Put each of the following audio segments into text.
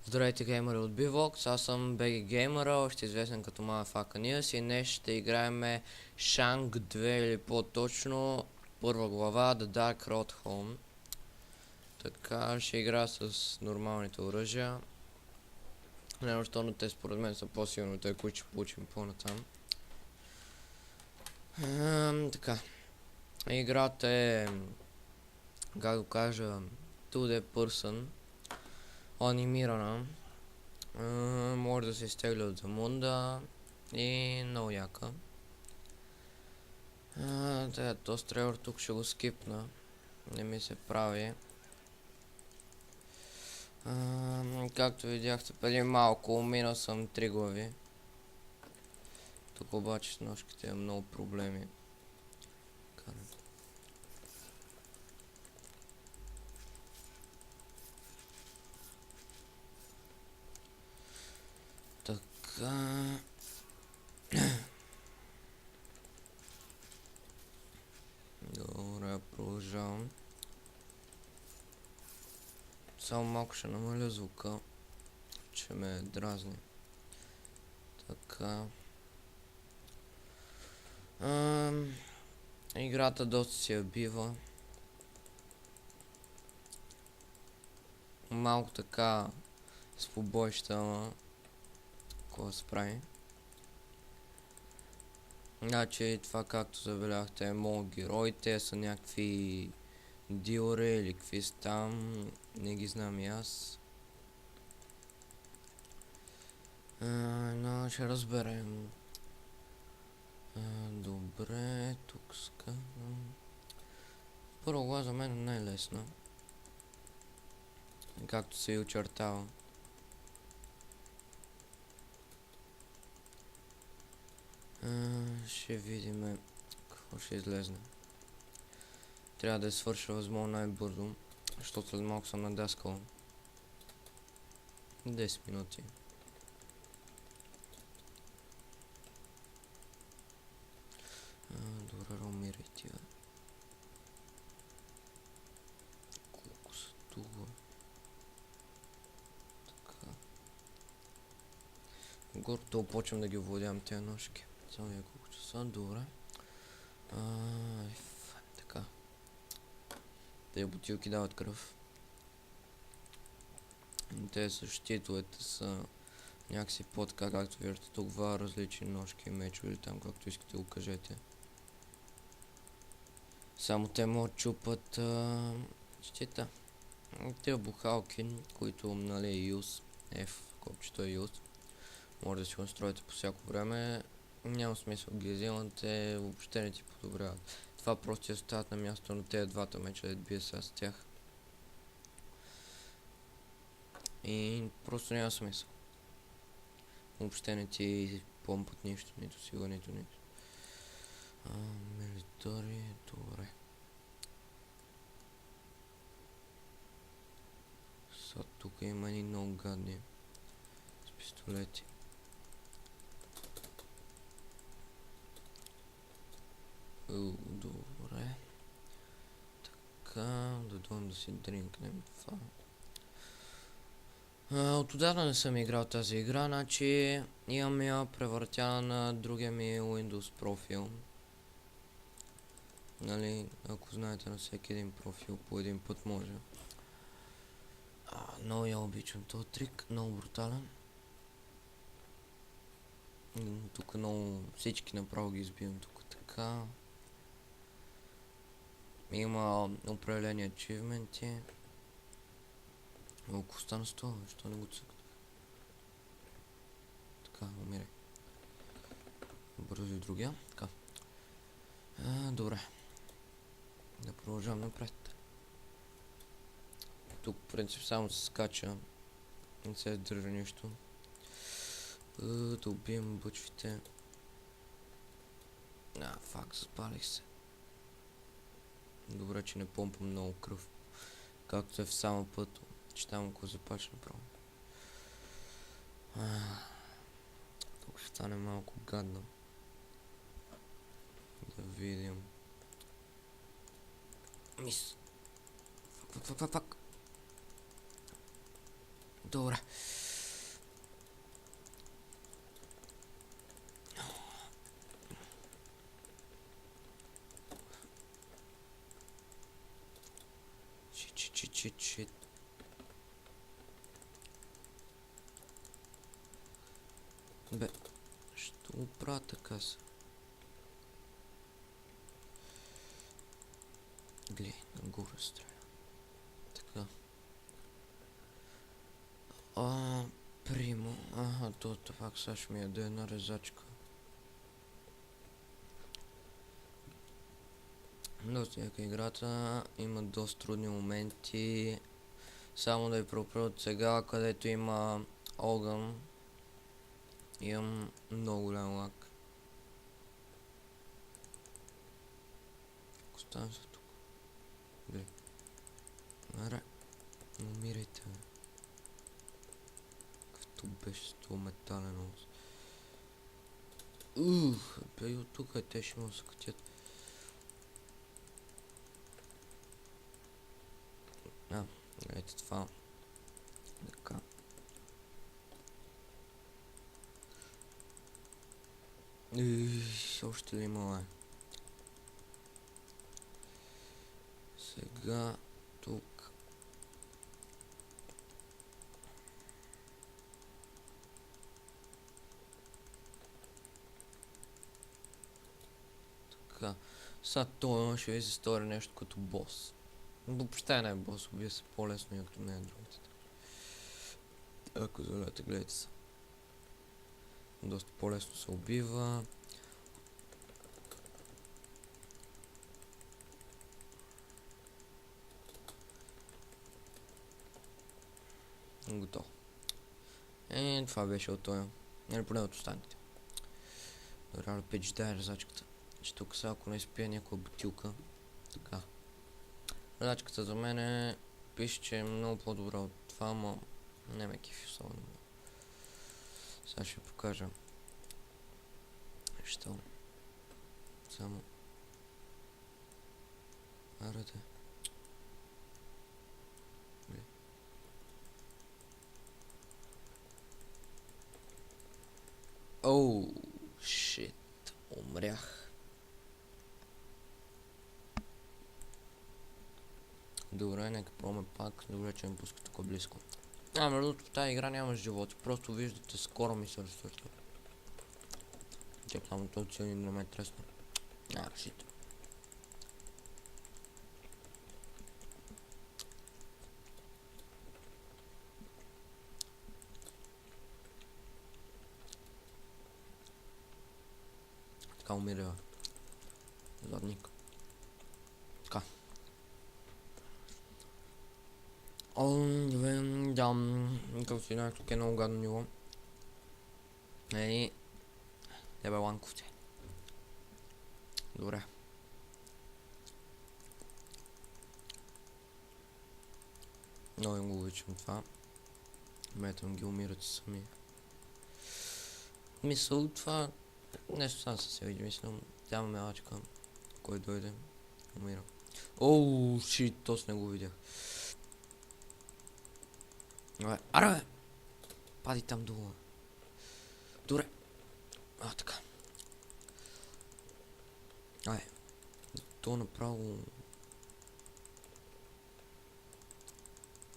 Здравейте, геймери от Bvox, аз съм BG Gamer, още известен като Motherfucker News, и днес ще играем Shank 2 или по-точно първа глава The Dark Road Home. Така ще игра с нормалните оръжия. Не, защото те според мен са по-силни от тези, които ще получим по-натам. Така. Играта е, как да кажа, 2D person, анимирана. Може да се изтегля от замунда и много яка. Този трейлър тук ще го скипна. Не ми се прави. Както видяхте преди малко, минал съм 3 глави. Тук обаче с ножките има много проблеми. Така. Добре, продължавам. Само малко ще намаля звука, че ме дразни. Така. Играта доста си я бива. Малко така с побоища, ама какво да се прави. Значи това, както забелязахте, е моят герой. Те са някакви дилъри или какви са там, не ги знам и аз. Но ще разберем. Добре, тук скам. Първо глава за мен е най-лесна, както се и очертава. Ще видим какво ще излезне. Трябва да я свърша възможно най-бързо, защото след малко съм надаскал 10 минути. Добре, умирай ти, бе. Колко са тук? Така. Гордо почвам да ги овладявам тези ножки. Само няколко часа, добре. Така. Тези бутилки дават кръв. Те са щитовете са някакси по-така, както виждате тук, два различни ножки, мечове или там, както искате го кажете. Само те могат чупат щита. Те бухалки, които, нали, use F, копчето е use. Може да си го настроите по всяко време. Няма смисъл ги взимате, въобще не ти подобряват. Това просто ти остават на място на тези двата меча, да бие сега с тях. И просто няма смисъл. Въобще не ти помпат нищо, нито сила, нито нищо. Милитари, добре. Сега тук има едни много гадни с пистолети. Добре. Така, да дойдем да си дринкнем това. Отдавна не съм играл тази игра, значи имам я превъртяна на другия ми Windows профил. Нали, ако знаете, на всеки един профил по един път може. Много я обичам този трик, много брутален. Тук много всички направо ги избивам тук така. Има определени ачивменти. Ако остана с това, защо не го цъкат? Така, умирай. Бързо и другия. Така. Добре. Да продължавам напред. Тук в принцип само се скача. Не се държа нищо. Да убием бъчвите. Фак, запалих се. Добре, че не помпам много кръв. Както е в само пъто. Че там ако запач направо. Тук ще стане малко гадно. Да видим. Мис. Фак. Добре. Чит. Бе, що го правя така са? Глей, нагоре стреля. Така. Примо. Ага, то пак сега ще ми яде една резачка. Доста яка играта, има доста трудни моменти. Само да ви пропра от сега, където има огън, имам много голям лак. Оставям се тук. Гледай. Аре, умирайте, бе. Какъвто беше с това метален ос. Бе и от тук те ще му се катят. Гледайте това. Така. Още ли има, бе? Сега тук. Така. Сега той ще ви се стори нещо като бос. Въобще не е бос, убие се по-лесно и като не е другите. Ако залете, гледайте се. Доста по-лесно се убива. Готово. Това беше от този. Или поне от останалите. Добре, пич дай резачката. Че тук сега ако не изпия някаква бутилка. Така. Резачката за мен пише, че е много по-добра от това, но не ме кефи особено. Сега ще покажа. Що? Само. Арате. Оу, шит. Умрях. Добре, нека пробваме пак. Добре, че ме пуска тук близко. Между другото, в тази игра нямаш животи. Просто виждате, скоро ми се разсвърта. Чак само този силни не ме тресна. Шит. Така умира. Задник. Така. Като си знаеш, тук е много гадно ниво. Левел ланковци. Добре. Много им го обичам това. Метам ги умират сами. Мисъл това... Нещо сам се види, мислям. Тя мелачка. Кой дойде? Умира. Оу, шит, точно не го видях. Аре, бе! Пади там долу. Добре. Така. То направо...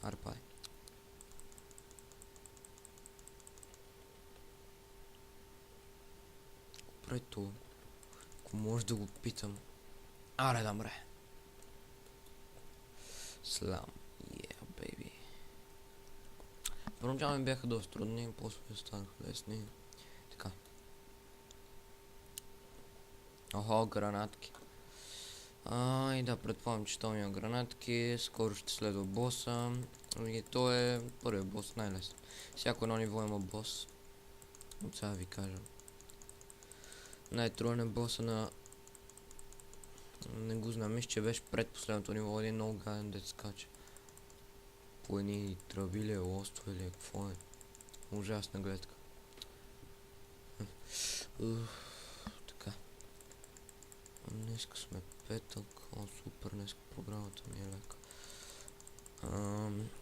Аре, пади. Прави това. Ако може да го питам. Аре, добре. Слам. Baby. Първоначално ми бяха доста трудни, после станаха лесни. Така. Охо, гранатки. И да, предполагам, че той има гранатки. Скоро ще следва боса. И той е първият бос, най-лесно. Всяко едно ниво има бос. От сега ви кажа. Най-труден е боса на... Не го знам, мисля, че беше предпоследното ниво, един много гаден дет скача. По едни тръби или лостове или какво е. Ужасна гледка. Така. Днеска сме петък. Супер, днеска програмата ми е лека.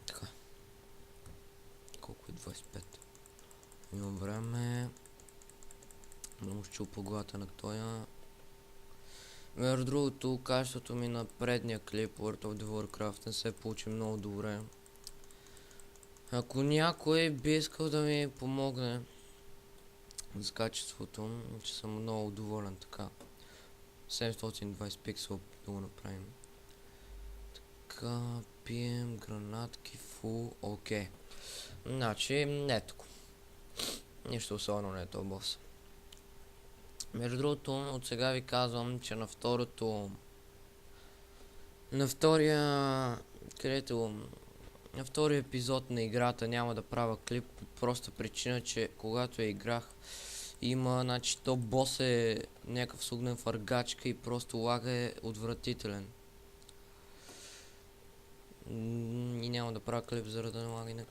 Така. време. Да му щупа главата на тоя. Между другото, качеството ми на предния клип World of the Warcraft не се получи много добре. Ако някой би искал да ми помогне с качеството, че съм много доволен така. 720 пиксела да го направим. Така, пием гранатки, фул, окей. Значи, не тук. Нищо особено не е то бос. Между другото, от сега ви казвам, че на втория епизод на играта няма да правя клип, по проста причина, че когато я играх, има, значи, то бос е някакъв с огнен фаргачка и просто лага е отвратителен. И няма да правя клип, за да не лаги, не.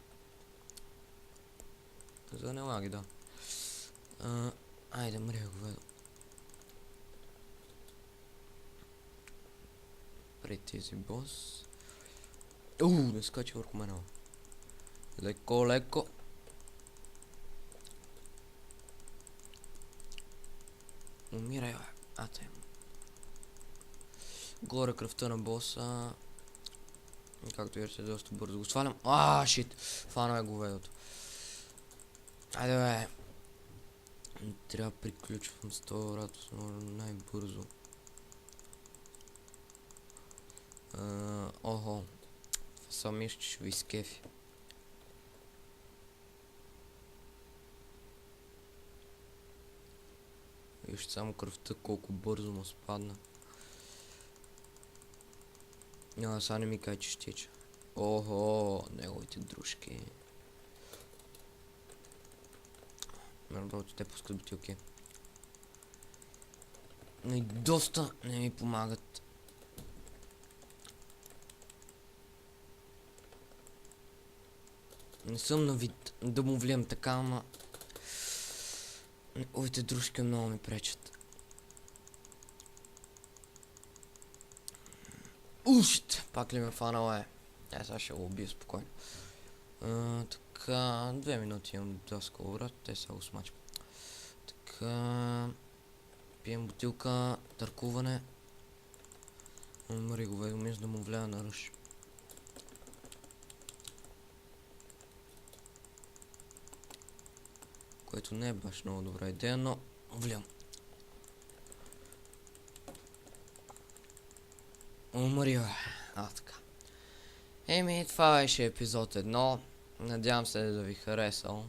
За да не лаги, да. Айде, мрия го веда. Пред тези бос. Не скачи върху мене. Леко, леко. Умирай, бе. Ате. Горе кръвта на боса. Както виждате, доста бързо го свалям. Шит! Фана е говедото. Айде, бе. Трябва да приключвам с този радост най-бързо. Охо. Сам мисля, че ще ви изкефи. Вижте само кръвта колко бързо му спадна. Сега не ми кай, че ще тече. Охо, неговите дружки. Между те пускат бутилки. Но и доста не ми помагат. Не съм на вид да му влиям така, ама неговите дружки много ми пречат. Ушт! Пак ли ме фанала сега ще го убия спокойно. Така, 2 минути имам доска урат, те са го смачват. Така, пием бутилка, търкуване. Умри го, мисля да му влия на ръж. Което не е баш много добра идея, но влям. Умри, бе. Така. Това беше епизод 1. Надявам се да ви харесал.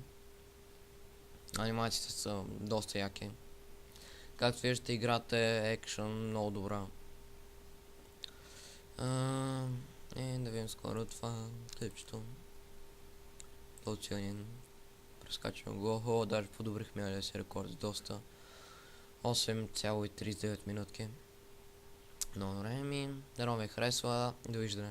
Анимациите са доста яки. Както виждате, играта е екшън, много добра. Да видим скоро това клипчето. Толчанин. Прескачвам го. Даже подобрихме да си рекорд с доста. 8,39 минутки. Много време. Дано ви харесва. Довиждане.